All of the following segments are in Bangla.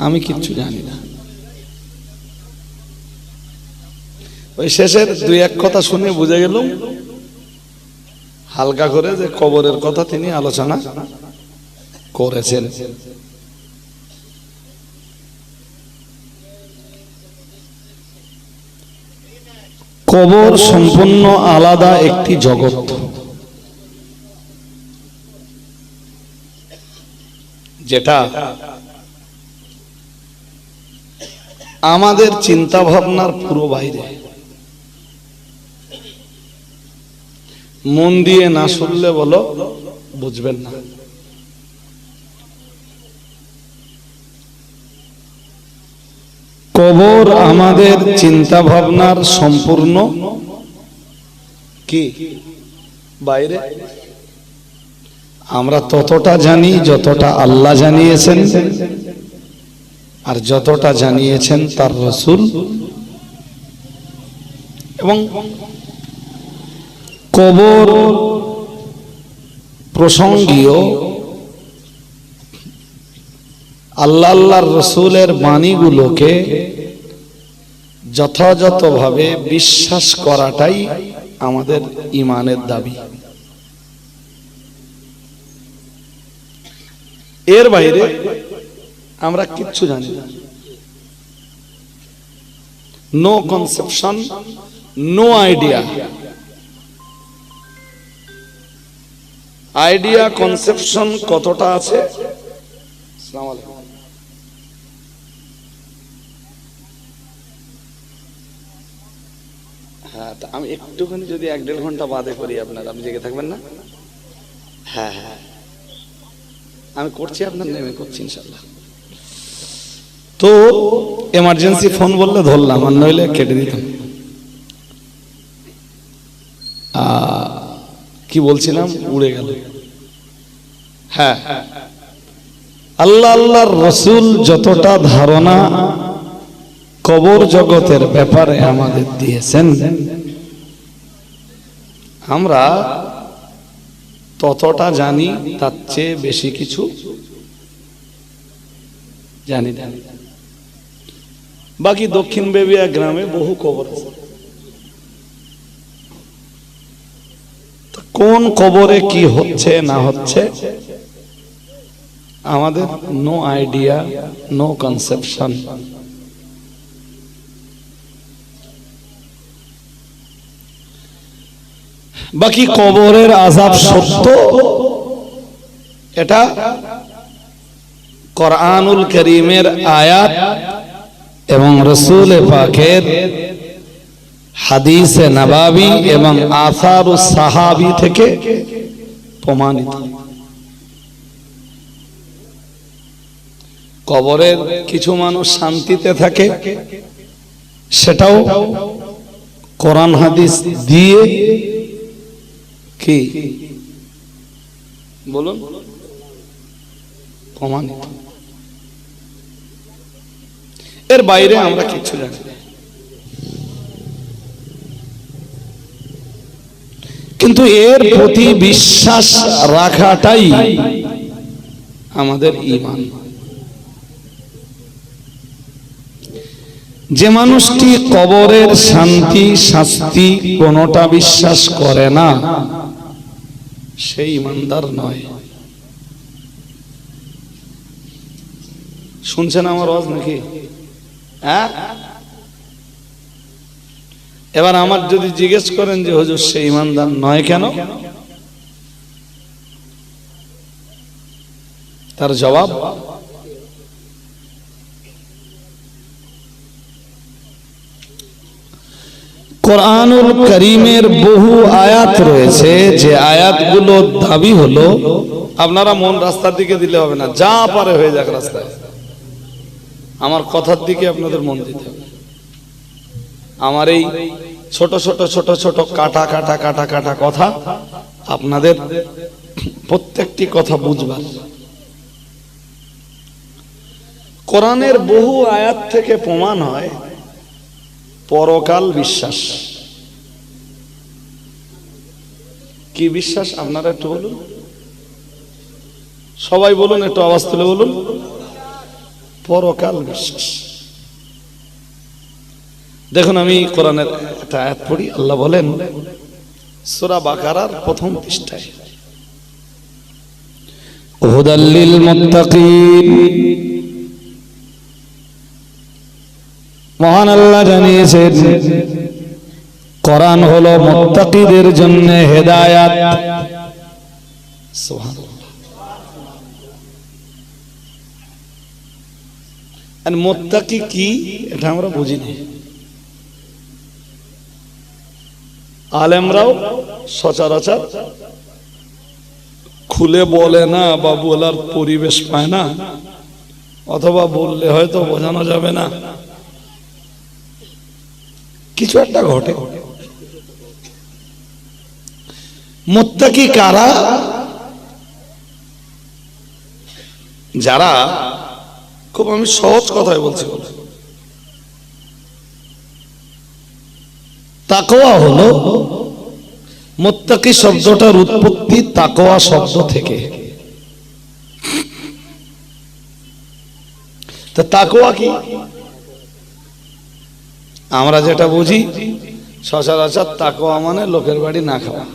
আমি কিচ্ছু জানি না। ওই শেষের দুই এক কথা শুনে বুঝে গেল হালকা করে যে কবরের কথা তিনি আলোচনা করেছেন। কবর সম্পূর্ণ আলাদা একটি জগৎ, যেটা আমাদের চিন্তা ভাবনার পুরো বাইরে। মন দিয়ে না শুনলে বলো বুঝবেন না। কবর আমাদের চিন্তা ভাবনার সম্পূর্ণ কি বাইরে। আমরা ততটা জানি যতটা আল্লাহ জানিয়েছেন, আর যতটা জানিয়েছেন তার রাসূল। এবং কবর প্রসঙ্গীয় আল্লাহর রাসূলের বাণীগুলোকে যথাযথভাবে বিশ্বাস করাটাই আমাদের ঈমানের দাবি। এর বাইরে আমরা কিচ্ছু জানি না। No conception, no idea. Idea conception কতটা আছে? আসসালামু আলাইকুম। হ্যাঁ, আমি একটুখানি যদি 1-1.5 ঘন্টা বাদে করি আপনারা, আপনি জেগে থাকবেন না? হ্যাঁ হ্যাঁ, আমি করছি, আপনার নেমে করছি ইনশাল্লাহ। তো এমার্জেন্সি ফোন বললে ধরলাম, আর নইলে কেটে দিতাম। কি বলছিলাম, উড়ে গেল। হ্যাঁ, আল্লাহর রাসূল যতটা ধারণা কবর জগতের ব্যাপারে আমাদের দিয়েছেন, আমরা ততটা জানি, তার চেয়ে বেশি কিছু জানি না। বাকি দক্ষিণ বেবিয়া গ্রামে বহু কবর আছে। কোন কবরে কি হচ্ছে না হচ্ছে আমাদের নো আইডিয়া, নো কনসেপশন। বাকি কবরের আযাব সত্য, এটা কোরআনুল কারীমের আয়াত এবং রাসূল পাকের হাদিসে নববী এবং আসারুস সাহাবী থেকে প্রমাণিত। কবরের কিছু মানুষ শান্তিতে থাকে, সেটাও কোরআন হাদিস দিয়ে কি বলুন প্রমাণিত। এর বাইরে আমরা কিছু জানি না। কিন্তু এর প্রতি বিশ্বাস রাখাটাই আমাদের ঈমান। যে মানুষটি কবরের শান্তি শাস্তি কোনটা বিশ্বাস করে না, সেই ঈমানদার নয়। শুনছেন আমার আওয়াজ নাকি? হ্যাঁ, এবার আমার যদি জিজ্ঞেস করেন যে হুজুর সে ঈমানদার নয় কেন, তার জবাব কোরআনুল কারীমের বহু আয়াত রয়েছে, যে আয়াতগুলো দাবি হলো, আপনারা মন রাস্তার দিকে দিলে হবে না, যা পারে হয়ে যাক রাস্তায়, আমার কথার দিকে আপনাদের মন দিতে হবে। আমার এই ছোট ছোট ছোট ছোট কাটা কাটা কাটা কাটা কথা আপনাদের প্রত্যেকটি কথা বুঝবার। কোরআনের বহু আয়াত থেকে প্রমাণ হয় পরকাল বিশ্বাস। কি বিশ্বাস আপনারা একটু বলুন, সবাই বলুন, একটু আওয়াজ তুলে বলুন। পরকাল বিশ্বাস। দেখুন আমি কোরআনের একটা আয়াত পড়ি। আল্লাহ বলেন সূরা বাকারার প্রথম পৃষ্ঠায়, হুদাল লিল মুত্তাকিন, মহান আল্লাহ জানিয়েছেন কোরআন হলো মুত্তাকিদের জন্য হেদায়েত। সুবহানাল্লাহ। আর মুত্তাকি কি এটা আমরা বুঝিনি। আলেমরাও সচরাচর খুলে বলে না বা বলার পরিবেশ পায় না, অথবা বললে হয়তো বোঝানো যাবে না, কিছু একটা ঘটে। মুত্তাকি কারা? যারা, খুব আমি সহজ কথায় বলছি, তাকওয়া হলো, মুত্তাকি শব্দটার উৎপত্তি তাকওয়া শব্দ থেকে। তো তাকওয়া কি? আমরা যেটা বুঝি সচরাচর তাকওয়া মানে লোকের বাড়ি না খাওয়া।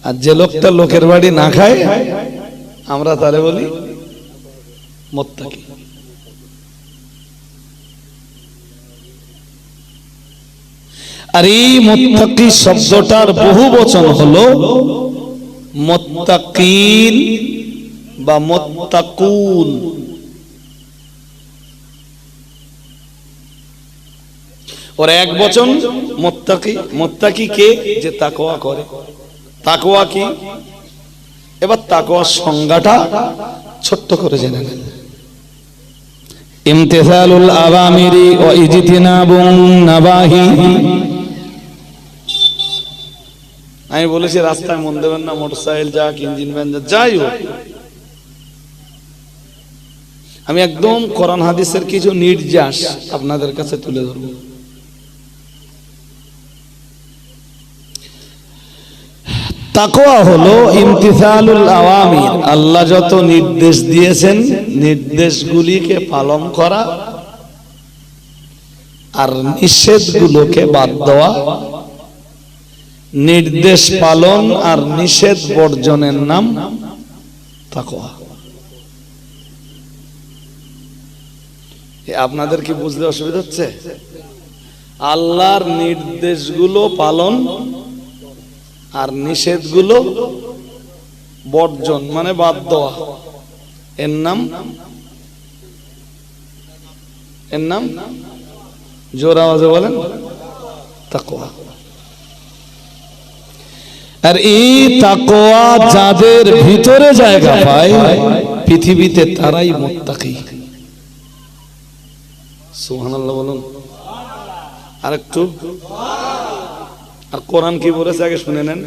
আর যে লোকটা লোকের বাড়ি না খায় আমরা তারে বলি মুত্তাকি। আর এই মুত্তাকি শব্দটার বহু বচন হলো মুত্তাকিন বা মুত্তাকুন। ওর এক বচন মুত্তাকি। মুত্তাকি কে? যে তাকওয়া করে। তাকওয়া কি? এবার তাকওয়ার সংজ্ঞাটা ছোট্ট করে জেনে নেন। ইমতিসালুল আওয়ামিরি ওয়া ইজতিনাবুন নাবাহি। আমি বলেছি রাস্তায় মন দেবেন না, মোটরসাইকেল যাক, ইঞ্জিন ভ্যান যাই হোক, আমি একদম কোরআন হাদিসের কিছু নির্যাস আপনাদের কাছে তুলে ধরব। তাকওয়া হলো ইমতিসালুল আওয়ামির, আল্লাহ যত নির্দেশ দিয়েছেন নির্দেশগুলিকে পালন করা আর নিষেধগুলোকে বাদ দেওয়া। নির্দেশ পালন আর নিষেধ বর্জনের নাম তাকওয়া। আপনাদের কি বুঝতে অসুবিধা হচ্ছে? আল্লাহর নির্দেশগুলো পালন আর নিষেধগুলো বর্জন মানে বাদ দেওয়া, এর নাম জোর আওয়াজে বলেন তাকওয়া। আর এই তাকওয়া যাদের ভিতরে জায়গা পায় পৃথিবীতে তারাই মুত্তাকি। সুবহানাল্লাহ বলুন আরেকটু। আর কোরআন কি বলেছে আগে শুনে নেন।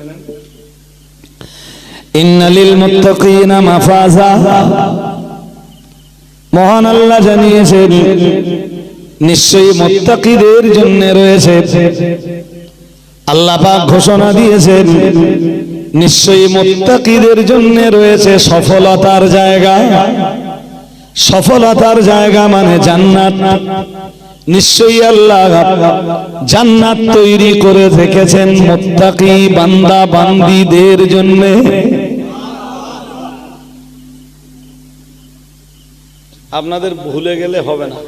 ইন্নালিল মুত্তাকিনা মাফাজা, মহান আল্লাহ জানিয়েছেন নিশ্চয়ই মুত্তাকিদের জন্য রয়েছে, আল্লাহ পাক ঘোষণা দিয়েছেন নিশ্চয়ই মুত্তাকিদের জন্য রয়েছে সফলতার জায়গা। সফলতার জায়গা মানে জান্নাত। নিশ্চয়ই আল্লাহ জান্নাত তৈরি করে রেখেছেন মুত্তাকি বান্দা বান্দীদের জন্য। আপনাদের ভুলে গেলে হবে না,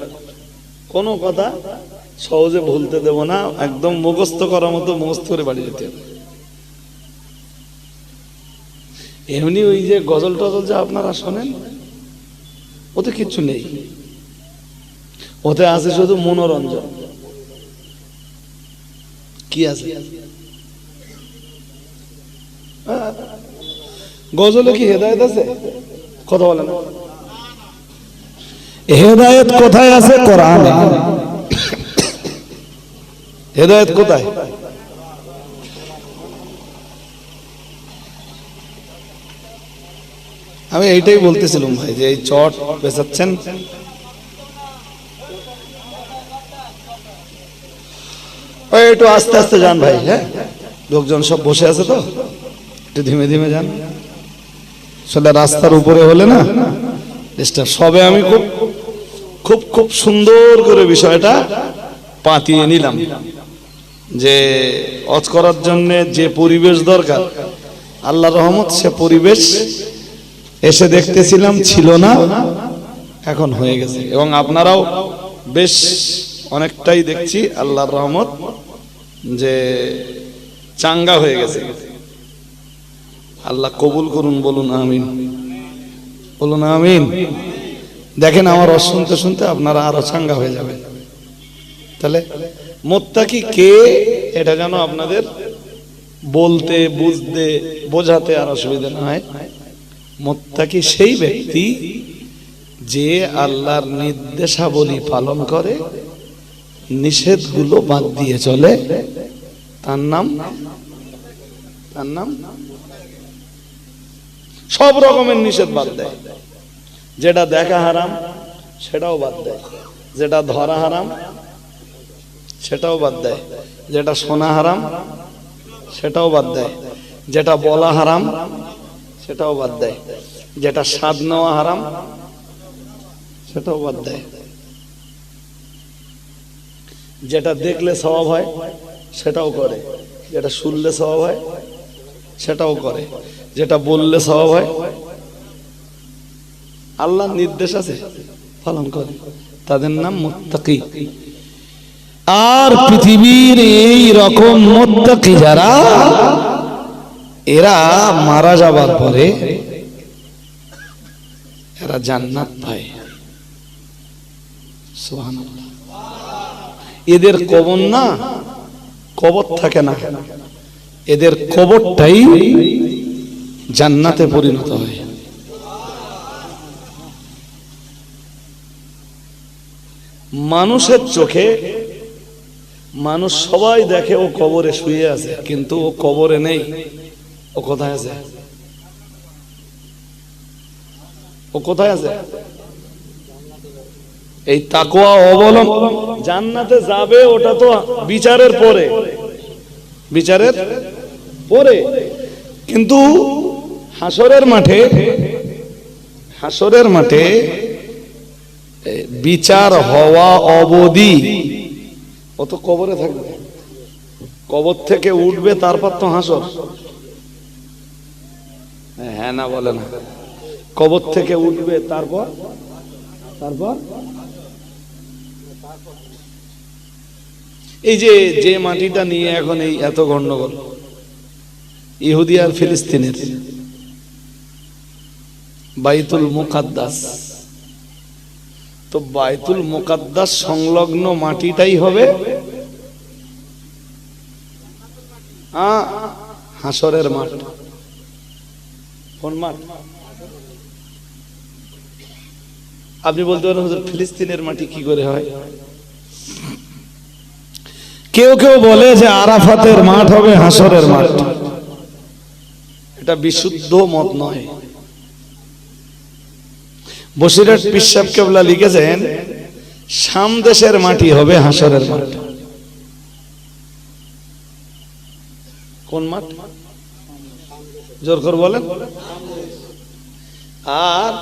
কোনো কথা সহজে ভুলতে দেব না, একদম মুখস্থ করার মতো মুখস্থ করে বাড়ি যেতে হবে। এমনি ওই যে গজল টজল যা আপনারা শোনেন ওতে কিচ্ছু নেই, ওতে আছে শুধু মনোরঞ্জন। কি আছে? গজলে কি হেদায়েত আছে? কথা বলেন। হেদায়েত কোথায় আছে? কোরআনে। হেদায়েত কোথায়? আমি এইটাই বলতেছিলাম ভাই, যে এই চট বেচাচ্ছেন, ওই একটু আস্তে আস্তে যান ভাই। হ্যাঁ, লোকজন সব বসে আছে তো, একটু ধীমে ধীমে যান। আসলে রাস্তার উপরে হলে না ডিস্টার্ব। সবে আমি খুব খুব খুব সুন্দর করে বিষয়টা পাতিয়ে নিলাম যে ওয়াজ করার জন্য যে পরিবেশ দরকার, আল্লাহর রহমত সে পরিবেশ এসে দেখতেছিলাম ছিল না, এখন হয়ে গেছে। এবং আপনারাও বেশ অনেকটাই দেখছি আল্লাহর রহমত যে চাঙ্গা হয়ে গেছে। আল্লাহ কবুল করুন, বলুন আমিন, বলুন আমিন। দেখেন আমার ওয়াজ শুনতে শুনতে আপনারা আরো চাঙ্গা হয়ে যাবেন। তাহলে মুত্তাকি কে এটা যেন আপনাদের বলতে বুঝতে বোঝাতে আর অসুবিধা না হয়। মুত্তাকি সেই ব্যক্তি যে আল্লাহর নির্দেশাবলী পালন করে, নিষেধগুলো বাদ দিয়ে চলে, তার নাম সব রকমের নিষেধ বাদ দেয়। যেটা দেখা হারাম সেটাও বাদ দেয়, যেটা ধরা হারাম সেটাও বাদ দেয়, যেটা শোনা হারাম সেটাও বাদ দেয়, যেটা বলা হারাম সেটাও বাদ দেয়, যেটা স্বাদ নেওয়া হারাম সেটাও বাদ দেয়, যেটা দেখলে স্বভাব হয় সেটাও করে, যেটা শুনলে স্বভাব হয় সেটাও করে, যেটা বললে স্বভাব হয় আল্লাহর নির্দেশ আছে পালন করে, তাদের নাম মুত্তাকি। আর পৃথিবীর এই রকম মুত্তাকি যারা, এরা মারা যাবার পরে এরা জান্নাত পায়। সুবহানাল্লাহ। এদের কবর না, কবর থাকে না, এদের কবরটাই জান্নাতে পরিণত হয়। মানুষের চোখে মানুষ সবাই দেখে ও কবরে শুয়ে আছে, কিন্তু ও কবরে নেই। ও কোথায় আছে? ও কোথায় আছে? এই তাকওয়া অবলম্বন জান্নাতে যাবে, ওটা তো বিচারের পরে, বিচারের পরে। কিন্তু হাসরের মাঠে বিচার হওয়া অবধি ও তো কবরে থাকবে, কবর থেকে উঠবে, তারপর তো হাসর। হ্যাঁ না বলে না? কবর থেকে উঠবে, তারপর এই যে মাটিটা নিয়ে এখন এই এত গন্ডগোল, ইহুদি আর ফিলিস্তিনের বাইতুল মুকাদ্দাস, তো বাইতুল মুকাদ্দাস সংলগ্ন মাটিটাই হবে হাসরের মাঠ। কোন মাঠ? আপনি বলতে পারেন হুজুর ফিলিস্তিনের মাটি কি করে হয়? কেউ কেউ বলে যে আরাফাতের মাঠ হবে হাসরের মাঠ। এটা বিশুদ্ধ মত নয়। বসিরহাট পীর সাহেব কেবলা লিখেছেন শাম দেশের মাটি হবে হাসরের মাঠ। কোন মাঠ? জোর করে বলেন। আর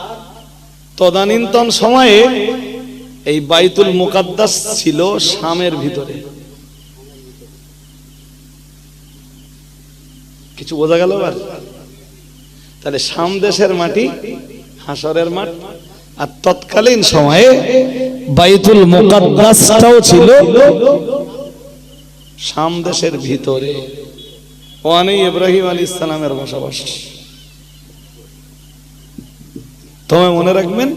তদানীন্তন সময়ে এই বাইতুল মুকাদ্দাস ছিল শামের ভিতরে। কিছু বোঝা গেল? তাহলে শাম দেশের মাটি হাসরের মাঠ, আর তৎকালীন সময়ে বাইতুল মুকাদ্দাসটাও ছিল শাম দেশের ভিতরে। ওখানে ইব্রাহিম আলাইহিস সালামের বসবাস। তবে মনে রাখবেন,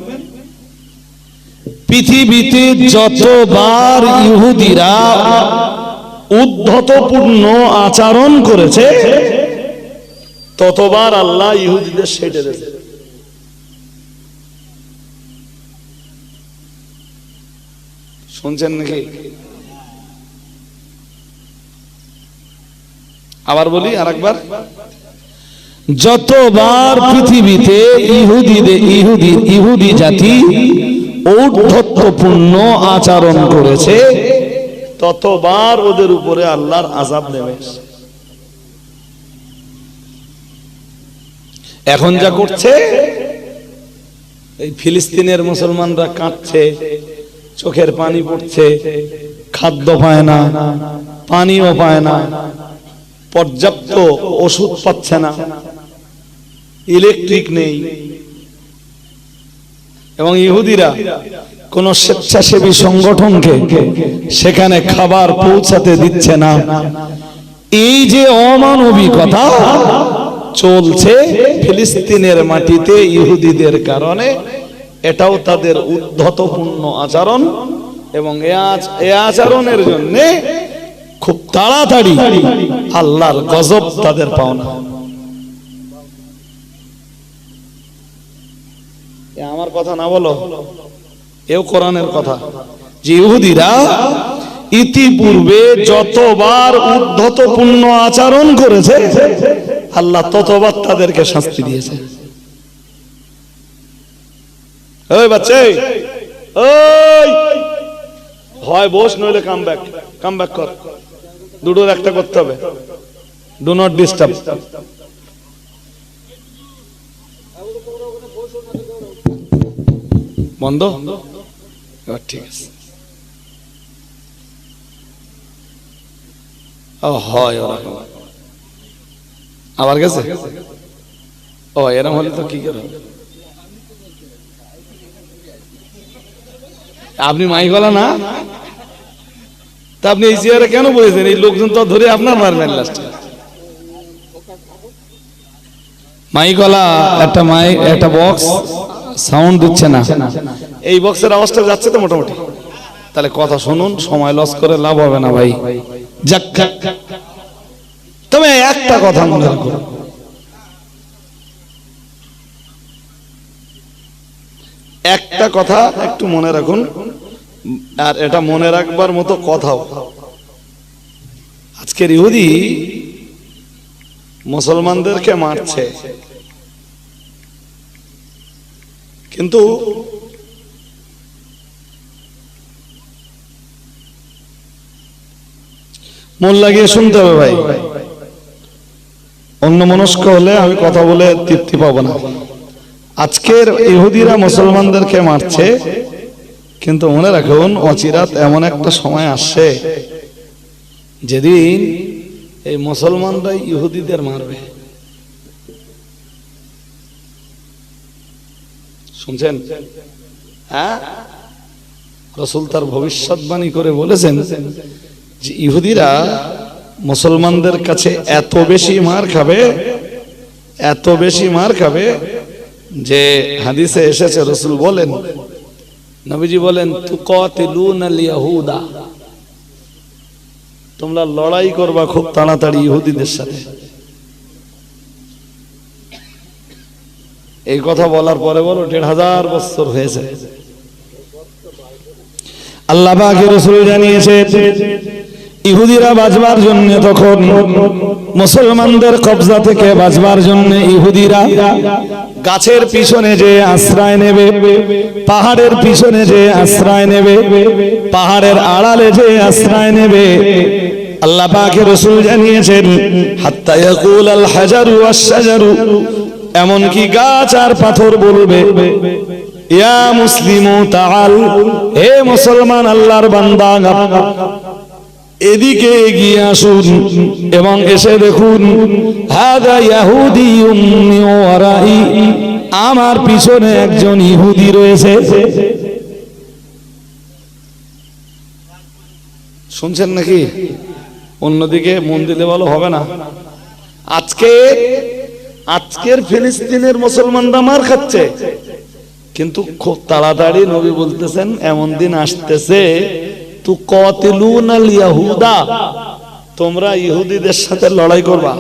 পৃথিবীতে যতবার ইহুদিরা উদ্ধতপূর্ণ আচরণ করেছে, ততবার আল্লাহ ইহুদিদের সেটে দিয়েছে। শুনছেন নাকি? আবার বলি আরেকবার, যতবার পৃথিবীতে ইহুদি জাতি ঔদ্ধত্যপূর্ণ আচরণ করেছে, ততবার ওদের উপরে আল্লাহর আযাব নেমে এসেছে। এখন যা করছে, এই ফিলিস্তিনের মুসলমানরা কাঁদছে, চোখের পানি পড়ছে, খাদ্য পায় না, পানিও পায় না, পর্যাপ্ত ওষুধ পাচ্ছে না, ইলেকট্রিক নেই, এবং ইহুদিরা কোন স্বেচ্ছাসেবী সংগঠনকে সেখানে খাবার পৌঁছাতে দিচ্ছে না। এই যে অমানবিকতা চলছে ফিলিস্তিনের মাটিতে ইহুদিদের কারণে, এটাও তাদের উদ্ধতপূর্ণ আচরণ, এবং এ আচরণের জন্য খুব তাড়াতাড়ি আল্লাহর গজব তাদের পাওনা। আমার কথা না বলো, এও কোরআনের কথা, যে ইহুদিরা ইতিপূর্বে যতবার উদ্ধতপূর্ণ আচরণ করেছে আল্লাহ ততবার তাদেরকে শাস্তি দিয়েছে। ওই বাচ্চা, ওই হয় বস, নইলে কাম ব্যাক কর, দুটোর একটা করতে হবে। Do not disturb. বন্ধ, ঠিক আছে। হয় ওরকম আবার গেছে। ও এরকম হলে তো কি করে, আপনি মাইকলা না, তা আপনি এই চেয়ারে কেন বলেছেন? এই লোকজন তো ধরে আপনার মারবেন লাস্টে। মাইকলা একটা বক্স সাউন্ড দিচ্ছে না, এই বক্সের আওয়াজটা যাচ্ছে তো মোটামুটি। তাহলে কথা শুনুন, সময় লস করে লাভ হবে না ভাই। যাক, তবে একটা কথা মনে রাখো, একটা কথা একটু মনে রাখুন, আর এটা মনে রাখবার মতো কথাও। আজকের ইহুদি মুসলমানদেরকে মারছে, কিন্তু মন লাগিয়ে শুনতে হবে ভাই। অন্য মনস্ক হলে আমি কথা বলে তৃপ্তি পাবো না। আজকের ইহুদিরা মুসলমানদেরকে মারছে, কিন্তু মনে রাখুন অচিরাত এমন একটা সময় আসছে যেদিন এই মুসলমানরাই ইহুদিদের মারবে। শুনছেন? হ্যাঁ, রাসূল তার ভবিষ্যৎবাণী করে বলেছেন যে ইহুদিরা মুসলমানদের কাছে এত বেশি মার খাবে, এত বেশি মার খাবে, যে হাদিসে এসেছে, রাসূল বলেন, নবীজি বলেন, তুকাতিলুনাল ইয়াহুদা, তোমরা লড়াই করবা খুব তাড়াতাড়ি ইহুদিদের সাথে। এই কথা বলার পরে বলো 1500 বছর হয়েছে। আল্লাহ পাকের রাসূল জানিয়েছে ইহুদিরা বাঁচবার জন্য, তখন মুসলমানদের কবজা থেকে বাঁচবার জন্য ইহুদিরা গাছের পিছনে যে আশ্রয় নেবে, পাহাড়ের পিছনে যে আশ্রয় নেবে, পাহাড়ের আড়ালে যে আশ্রয় নেবে। আল্লাহ পাকের রাসূল জানিয়েছেন হাত্তা ইয়াকুল আল হাজারু ওয়াস শাজারু, এমনকি গাছ আর পাথর বলবে, ইয়া মুসলিমু তাআল, হে মুসলমান আল্লাহর বান্দা, এদিকে এগিয়ে আসুন এবং এসে দেখুন, হাদা ইয়াহুদিয়ুম মিন ওয়ারাই, আমার পিছনে একজন ইহুদি রয়েছে। শুনছেন নাকি? অন্যদিকে মন দিলে বলো হবে না। আজকের ফিলিস্তিনের মুসলমানরা মার খাচ্ছে, কিন্তু খুব তাড়াতাড়ি নবী বলতেছেন এমন দিন আসতেছে, তুকাতিলুনাল ইয়াহুদা, তোমরা ইহুদিদের সাথে লড়াই করবা,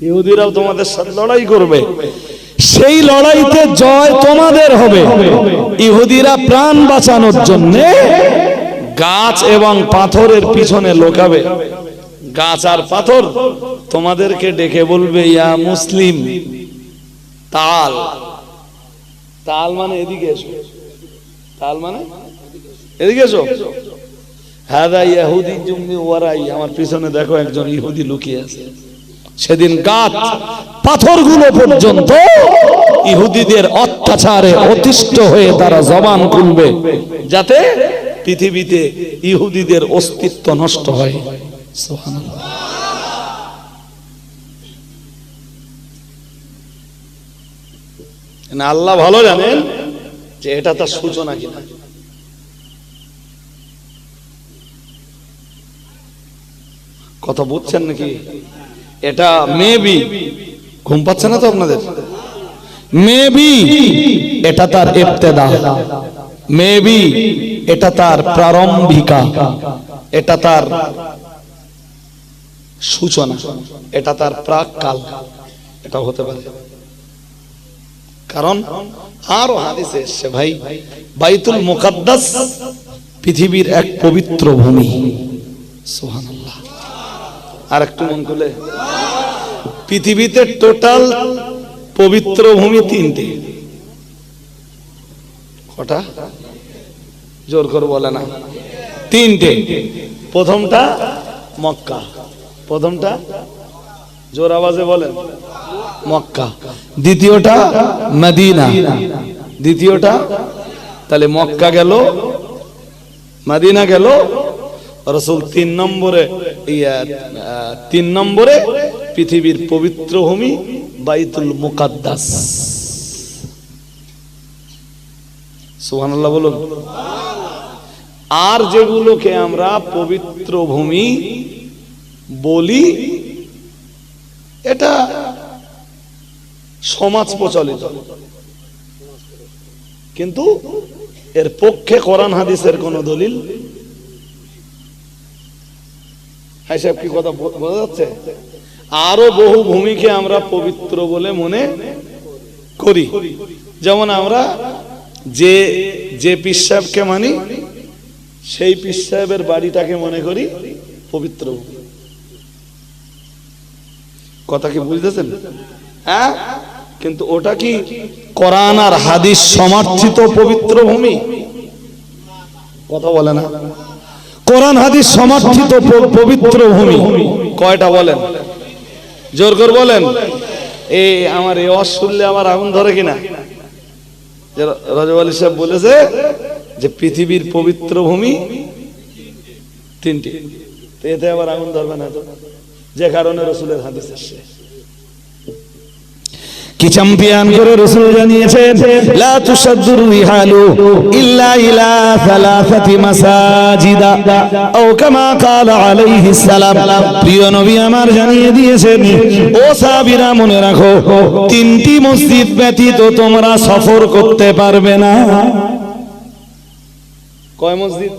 ইহুদিরাও তোমাদের সাথে লড়াই করবে, সেই লড়াইতে জয় তোমাদের হবে। ইহুদিরা প্রাণ বাঁচানোর জন্য গাছ এবং পাথরের পিছনে লুকাবে। গাছ আর পাথর তোমাদেরকে ডেকে বলবে, ইয়া মুসলিম তাল, তাল মানে এদিকে এসো, তাল মানে এদিকে এসো, হাদা ইয়াহুদিয়ুম মিন ওয়ারাই, আমার পিছনে দেখো একজন ইহুদি লুকিয়ে আছে। সেদিন গাছ পাথরগুলো পর্যন্ত ইহুদিদের অত্যাচারে অতিষ্ঠ হয়ে তারা জবান খুলবে, যাতে পৃথিবীতে ইহুদিদের অস্তিত্ব নষ্ট হয়। সুবহানাল্লাহ। না, আল্লাহ ভালো জানেন যে এটা তার সূচনা কিনা। কথা বুঝছেন নাকি? এটা মেবি, ঘুম পাচ্ছে না তো আপনাদের? মেবি এটা তার ইবতেদা, মেবি এটা তার প্রারম্ভিকা, এটা তার সূচনা, এটা তার প্রাক্কাল, এটা হতে পারে। কারণ আরো হাদিসে এসেছে ভাই, বাইতুল মুকাদ্দাস পৃথিবীর এক পবিত্র ভূমি। সুবহানাল্লাহ। আর একটু মন খুলে, পৃথিবীতে টোটাল পবিত্র ভূমি তিনটে। কটা? জোর করে বলে না। তিনটে। প্রথমটা মক্কা, প্রথমটা জোর আওয়াজে বলেন মক্কা। দ্বিতীয়টা মদিনা, দ্বিতীয়টা, তাহলে মক্কা গেল, মদিনা গেল, রাসূল তিন নম্বরে পৃথিবীর পবিত্র ভূমি বাইতুল মুকাদ্দাস। সুবহানাল্লাহ বলুন। আর যেগুলোকে আমরা পবিত্র ভূমি বলি, এটা সমাজ প্রচলিত, কিন্তু এর পক্ষে কোরআন হাদিসের কোন দলিল। হ্যাঁ সাহেব, কি কথা বোঝা যাচ্ছে? আরো বহু ভূমিকে আমরা পবিত্র বলে মনে করি। যেমন আমরা যে পীর সাহেবকে মানি, সেই পীর সাহেবের বাড়িটাকে মনে করি পবিত্র ভূমি। কথা কি বুঝতেছেন? হ্যাঁ, কিন্তু ওটা কি কোরআন আর হাদিস সমর্থিত পবিত্র ভূমি? কথা বলে না। কোরআন হাদিস সমর্থিত পবিত্র ভূমি কয়টা বলেন? জোর করে বলেন। এই আমার এই ওয়াজ শুনলে আমার আগুন ধরে কিনা? রজব আলী সাহেব বলেছে যে পৃথিবীর পবিত্র ভূমি তিনটি, এতে আবার আগুন ধরবে না তো? যে কারণে রাসূলের হাদিস এসেছে। কি চ্যাম্পিয়ন করে রাসূল জানিয়েছেন, লা তুশাদ্দুর রিহালু ইল্লা ইলা সালাসাতি মাসাজিদা আও কামা ক্বালা আলাইহিস সালাম। প্রিয় নবী আমার জানিয়ে দিয়েছেন, ও সাহাবীরা মনে রাখো, তিনটি মসজিদ ব্যতীত তোমরা সফর করতে পারবে না। কয় মসজিদ?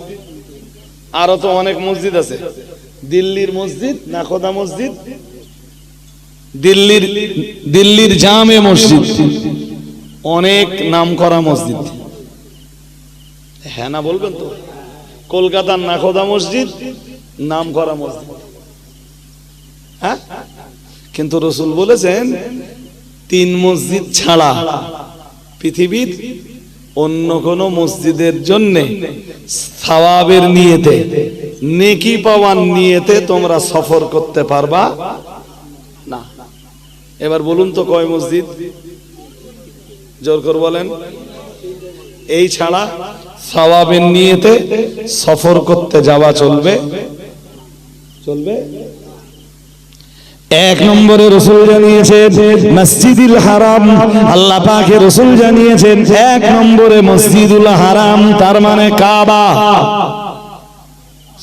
আরো তো অনেক মসজিদ আছে। দিল্লির মসজিদ, নাখোদা মসজিদ, দিল্লির জামে মসজিদ, অনেক নাম করা মসজিদ। হ্যাঁ না বলবেন তো? কলকাতার নাখোদা মসজিদ নাম করা মসজিদ। হ্যাঁ, কিন্তু রাসূল বলেছেন তিন মসজিদ ছাড়া পৃথিবীর অন্য কোন মসজিদের জন্য সওয়াবের নিয়তে, নেকি পাওয়ার নিয়তে তোমরা সফর করতে পারবা না। এবার বলুন তো কয় মসজিদ? জোর করে বলেন। এই ছাড়া সওয়াবের নিয়তে সফর করতে যাওয়া চলবে? চলবে। এক নম্বরে রাসূল জানিয়েছেন মসজিদুল হারাম। আল্লাহ পাকের রাসূল জানিয়েছেন এক নম্বরে মসজিদুল হারাম, তার মানে কাবা।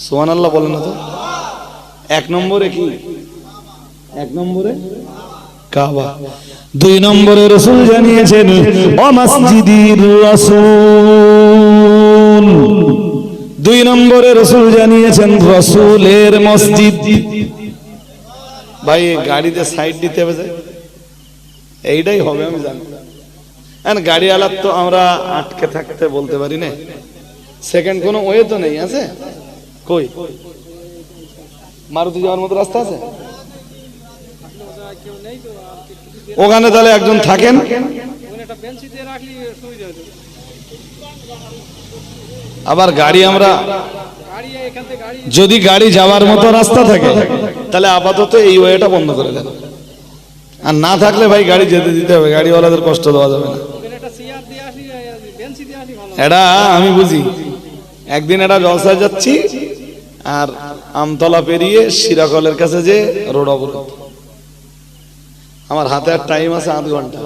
সুবহানাল্লাহ বলেন না তো? এক নম্বরে কি? এক নম্বরে কাবা। দুই নম্বরে রাসূল জানিয়েছেন ও মসজিদির রাসূল। দুই নম্বরে রাসূল জানিয়েছেন রাসূলের মসজিদ। ভাই গাড়িতে সাইড দিতে হবে, এইটাই হবে আমি জানি। গাড়িওয়ালার তো আমরা আটকে থাকতে বলতে পারি না, সেকেন্ড কোনো ওয়ে তো নেই। আছে কই? মারুতি যাওয়ার মতো রাস্তা আছে ওখানে, তাহলে একজন থাকেন। আবার গাড়ি আমরা যদি গাড়ি যাওয়ার মতো রাস্তা থাকে, তাহলে আপাতত এই ওয়েটা বন্ধ করে দেন। আর না থাকলে ভাই গাড়ি যেতে দিতে হবে, গাড়িওয়ালাদের কষ্ট দেওয়া যাবে না। এটা আমি বুঝি, একদিন এটা জলসায় যাচ্ছি আর আমতলা পেরিয়ে শিরাকলের কাছে যে রোড অবরোধ, আমার হাতে আর টাইম আছে 8 ঘন্টা,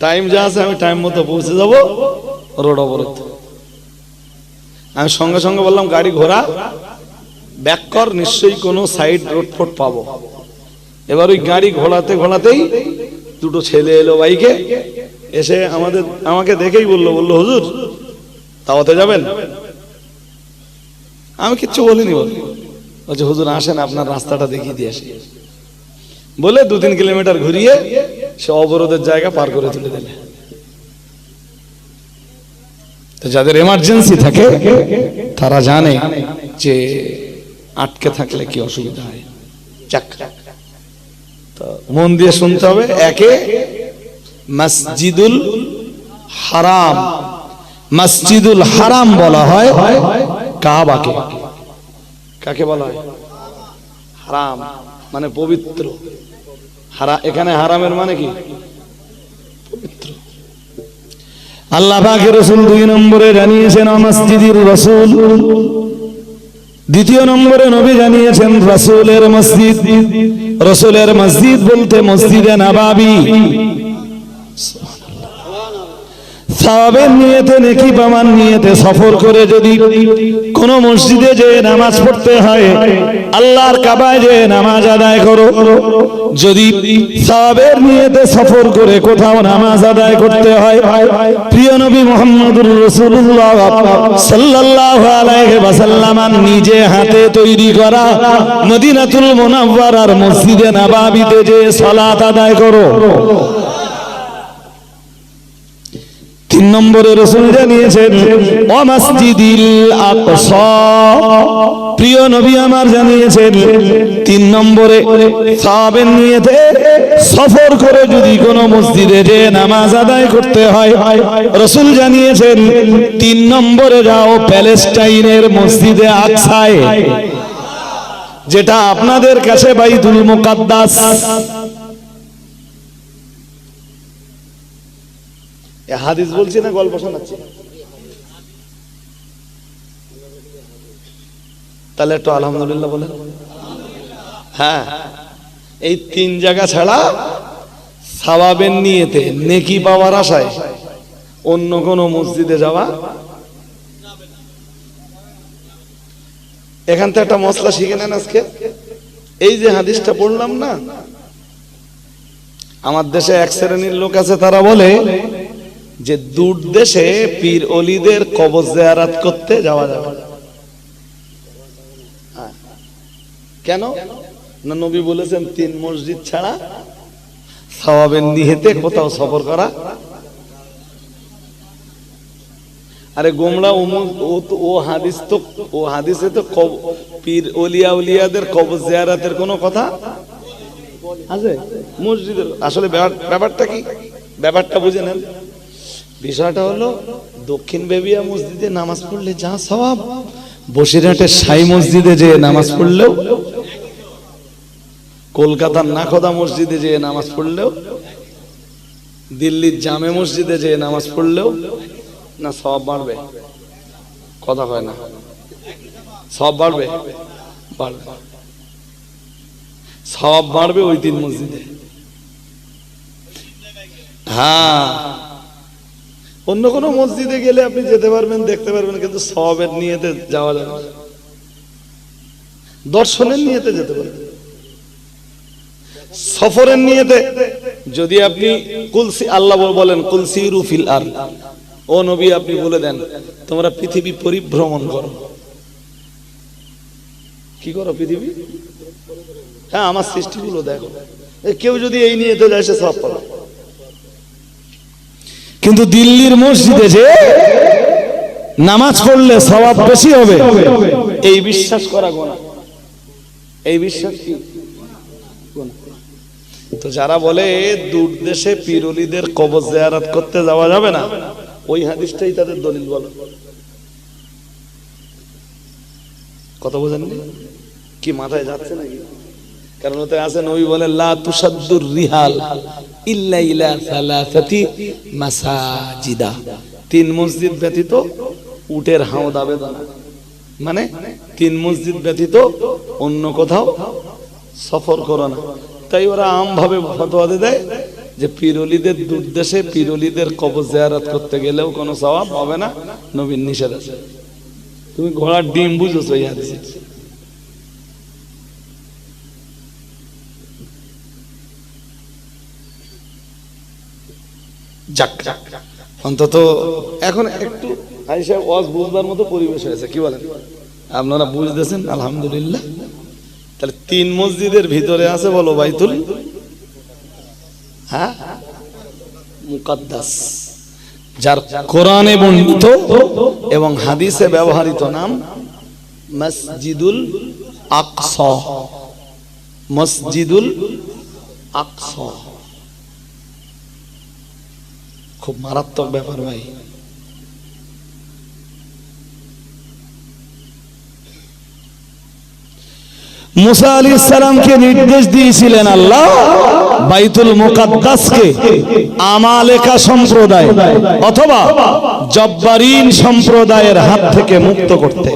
টাইম যা আছে আমি টাইম মতো পৌঁছে যাব, রোড অবরোধ। আমি সঙ্গে সঙ্গে বললাম গাড়ি ঘোরা, ব্যাক কর, নিশ্চয়ই কোনো সাইড রোড ফোট পাবো। এবার ওই গাড়ি ঘোরাতে ঘোরাতেই দুটো ছেলে এলো বাইকে, এসে আমাকে দেখেই বললো হুজুর দাওয়াতে যাবেন? আমি কিচ্ছু বলিনি, বলছে হুজুর আসেন আপনার রাস্তাটা দেখিয়ে দিয়ে আসি, বলে 2-3 কিলোমিটার ঘুরিয়ে সে অবরোধের জায়গা পার করে তুলে দিলে। তো যাদের এমার্জেন্সি থাকে তারা জানে যে আটকে থাকলে কি অসুবিধা হয়। তো মন দিয়ে শুনতে হবে। একে মসজিদুল হারাম, মসজিদুল হারাম বলা হয় কাবাকে। কাকে বলা হয়? হারাম মানে পবিত্র। এখানে হারামের মানে কি? পবিত্র। আল্লাহ পাকের রাসূল 2 নম্বরে জানিয়েছেন মসজিদুর রাসূল, 2 নম্বরে নবী জানিয়েছেন রাসূলের মসজিদ। রাসূলের মসজিদ বলতে মসজিদে নববী। সওয়াবের নিয়তে, নেকি পাওয়ার নিয়তে সফর করে যদি কোন মসজিদে যে নামাজ পড়তে হয়, আল্লাহর কাবায় যে নামাজ আদায় করো, যদি সওয়াবের নিয়তে সফর করে কোথাও নামাজ আদায় করতে হয়, প্রিয় নবী মুহাম্মদুর রাসূলুল্লাহ সাল্লাল্লাহু আলাইহি ওয়াসাল্লাম নিজে হাতে তৈরি করা মদিনাতুল মুনাওয়ারার মসজিদে নববীতে যে সালাত আদায় করো। 3 নম্বরে রাসূল জানিয়েছেন ওয়া মসজিদিল আকসা, প্রিয় নবী আমার জানিয়েছেন 3 নম্বরে সওয়াবের নিয়তে সফর করে যদি কোনো মসজিদে যে নামাজ আদায় করতে হয়, রাসূল জানিয়েছেন 3 নম্বরে যাও প্যালেস্টাইনের মসজিদে আকসায়, যেটা আপনাদের কাছে বাইতুল মুকাদ্দাস। হাদিস বলছি না গল্প শোনাচ্ছি? তাহলে একটু আলহামদুলিল্লাহ বলেন। হ্যাঁ, এই 3 জায়গা ছাড়া সওয়াবের নিয়তে নেকি পাওয়ার আশায় অন্য কোন মসজিদে যাওয়া। এখান থেকে একটা মশলা শিখে নেন আজকে। এই যে হাদিসটা পড়লাম না, আমার দেশে এক শ্রেণীর লোক আছে, তারা বলে যে দূর দেশে পীর ওলিদের কবর জিয়ারত করতে যাওয়া যাবে। কেন না? নবী বলেছেন 3 মসজিদ ছাড়া সওয়াবের নিয়তে কোথাও সফর করা। আরে গোমড়া, ও হাদিসে তো পীর ওলিয়া উলিয়াদের কবর জিয়ারতের কোনো কথা আছে? মসজিদের আসলে ব্যাপারটা কি? ব্যাপারটা বুঝে নেন। বিষয়টা হলো দক্ষিণ বেবিয়া মসজিদে নামাজ পড়লে যা সওয়াব, বসিরহাটের সাই মসজিদে যে নামাজ পড়লেও, কলকাতার নাখোদা মসজিদে যে নামাজ পড়লেও, দিল্লির জামে মসজিদে যে নামাজ পড়লেও না সওয়াব বাড়বে? কথা কয় না? সওয়াব বাড়বে? বাড়বে। সওয়াব বাড়বে ওই 3 মসজিদে। হ্যাঁ, অন্য কোন মসজিদে গেলে আপনি যেতে পারবেন, দেখতে পারবেন, কিন্তু সওয়াবের নিয়তে যাওয়া যাবে না। দর্শনের নিয়তে যেতে পারবেন। সফরের নিয়তে যদি আপনি কুলসি, আল্লাহ বলেন কুলসিরু ফিল আরদ, ও নবী আপনি বলে দেন তোমরা পৃথিবী পরিভ্রমণ করো। কি করো? পৃথিবী, হ্যাঁ, আমার সৃষ্টিগুলো দেখো। কেউ যদি এই নিয়তে যায় সে সওয়াব পাবে। কিন্তু দিল্লির মসজিদে যে নামাজ পড়লে সওয়াব বেশি হবে, এই বিশ্বাস করা গুনাহ। এই বিশ্বাস কি? তো যারা বলে দূর দেশে পীর ওলিদের কবর জিয়ারত করতে যাওয়া যাবে না, ওই হাদিসটাই তাদের দলিল বলে। কথা বোঝেননি? কি মাথায় যাচ্ছে নাকি? কারণ ওতে আছে নবী বলেন লা তুসাদ্দুর রিহাল ইল্লা ইলা সালাসাতি মাসাজিদা, 3 মসজিদ ব্যতীত উটের হাওদ আবেদন, মানে 3 মসজিদ ব্যতীত অন্য কোথাও সফর করো না। তাই ওরা আমভাবে ফতোয়া দেয় যে পীরওয়ালিদের উদ্দেশ্যে পীরওয়ালিদের কবর জিয়ারত করতে গেলেও কোনো সওয়াব হবে না, নবীর নিষেধ আছে। তুমি ঘোড়ার ডিম বুঝেছো এই হাদিসে। যাক, অন্তত এখন একটু আয়েশা ওয়াজ বুঝবার মতো পরিবেশ হয়েছে, কি বলেন? আপনারা বুঝতেছেন আলহামদুলিল্লাহ। তাহলে 3 মসজিদের ভিতরে আছে বলো বাইতুল মুকাদ্দাস, যার কোরআনে বর্ণিত এবং হাদিসে ব্যবহৃত নাম মসজিদুল আকসা। মসজিদুল আকসা খুব মারাত্মক ব্যাপার ভাই। মুসা আলাইহিস সালামকে নির্দেশ দিয়েছিলেন আল্লাহ বাইতুল মুকাদ্দাসকে আমালেকা সম্প্রদায় অথবা জব্বারিন সম্প্রদায়ের হাত থেকে মুক্ত করতে।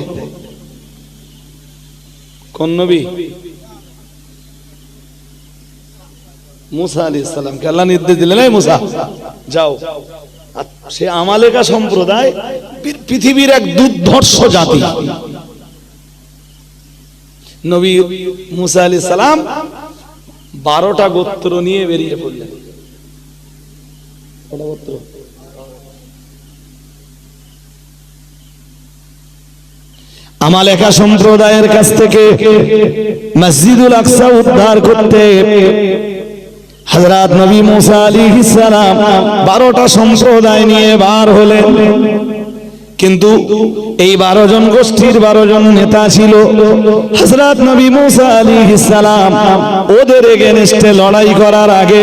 কোন নবী? মুসা আলাইহিস সালামকে আল্লাহ নির্দেশ দিলেন, এই মুসা যাও। সে আমালেকা সম্প্রদায় পৃথিবীর এক দুর্ধর্ষ জাতি। নবী মুসা আলাইহিস সালাম 12টা গোত্র নিয়ে বেরিয়ে পড়লেন। কটা গোত্র? আমালেকা সম্প্রদায়ের কাছ থেকে মসজিদুল আকসা উদ্ধার করতে হযরত নবী মুসা আলাইহিস সালাম 12টা সম্প্রদায় নিয়ে বার হলেন। কিন্তু এই 12 জন গোষ্ঠীর 12 জন নেতা ছিল। হযরত নবী মুসা আলাইহিস সালাম ওদের এগেইনস্টে লড়াই করার আগে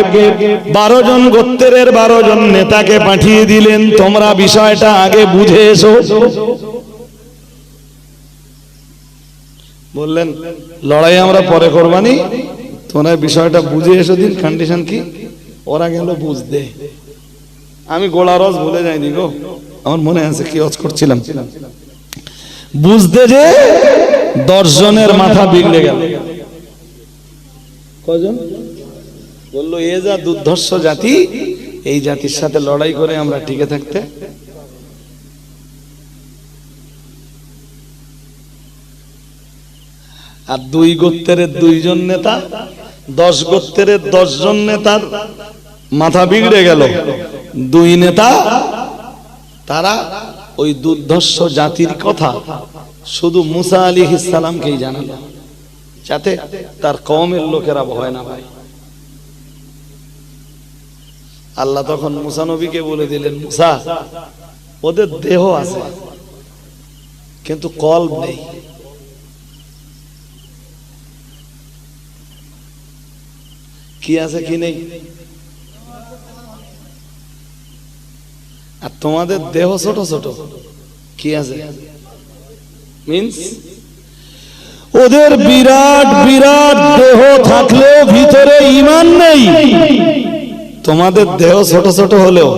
12 জন গোত্রের 12 জন নেতাকে পাঠিয়ে দিলেন, তোমরা বিষয়টা আগে বুঝে এসো। বললেন লড়াই আমরা পরে করবানি, তোমরা বিষয়টা বুঝে এসো দিন। কন্ডিশন কি? ওরা গেল বুঝতে। আমি গোলা রস ভুলে যাইনি গো, আমার মনে আছে কি ওয়াজ করছিলাম। বুঝতে যে 10 জনের মাথা বিগড়ে গেল। কয়জন? বললো এ যা দুর্ধর্ষ জাতি, এই জাতির সাথে লড়াই করে আমরা টিকে থাকতে। আর 2 গোত্রের 2 জন নেতা, 10 গোত্রের 10 জন নেতার মাথা বিগড়ে গেল। 2 নেতা তারা ওই দুর্ধর্ষ জাতির কথা শুধু মুসা আলাইহিস সালামকেই জানালো, যাতে তার কওমের লোকেরা ভয় না পায়। আল্লাহ তখন মুসা নবীকে বলে দিলেন, মুসা ওদের দেহ আছে কিন্তু কলব নেই। কি আছে কি নেই? আর তোমাদের দেহ ছোট ছোট, কি আছে? মিন্স ওদের বিরাট বিরাট দেহ থাকলেও ভিতরে ঈমান নেই। তোমাদের দেহ ছোট ছোট হলেও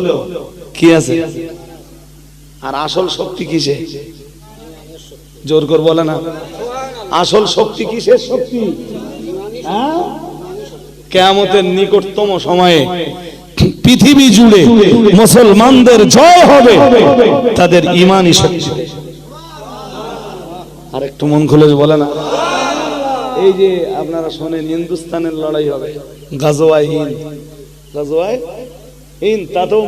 কি আছে? আর আসল শক্তি কিসে? জোর করে বলে না, আসল শক্তি কিসের শক্তি? কিয়ামতের নিকটতম সময়ে পৃথিবী জুড়ে মুসলমানদের জয় হবে তাদের ঈমানি শক্তি। আর একটু মন খুলে বলে না, এই যে আপনারা শোনেন হিন্দুস্তানের লড়াই হবে, গাজওয়ায়ে হিন্দ, গাজওয়ায়ে হিন্দ, তাতেও